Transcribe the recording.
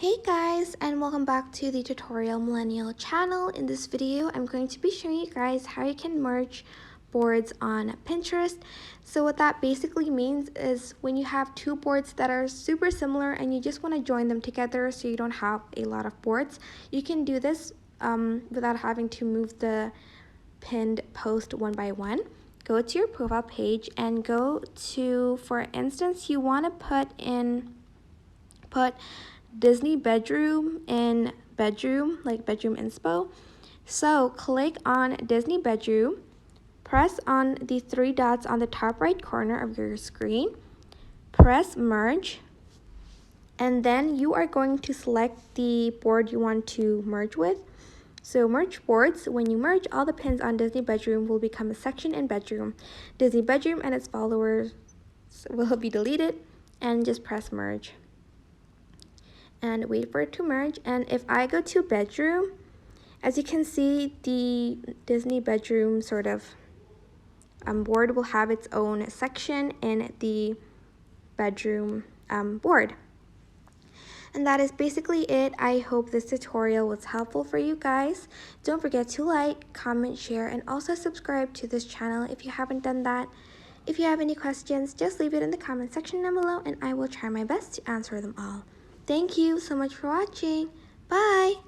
Hey guys, and welcome back to the Tutorial Millennial channel. In this video, I'm going to be showing you guys how you can merge boards on Pinterest. So what that basically means is when you have two boards that are super similar and you just want to join them together so you don't have a lot of boards, you can do this without having to move the pinned post one by one. Go to your profile page and go to, for instance, you want to put Disney bedroom in bedroom, like bedroom inspo. So click on Disney bedroom, press on the three dots on the top right corner of your screen, press merge, and then you are going to select the board you want to merge with. So merge boards, when you merge, all the pins on Disney bedroom will become a section in bedroom. Disney bedroom and its followers will be deleted, and just press merge and wait for it to merge. And if I go to bedroom, as you can see, the Disney bedroom sort of board will have its own section in the bedroom board. And that is basically it. I hope this tutorial was helpful for you guys. Don't forget to like, comment, share, and also subscribe to this channel if you haven't done that. If you have any questions, just leave it in the comment section down below and I will try my best to answer them all. Thank you so much for watching. Bye!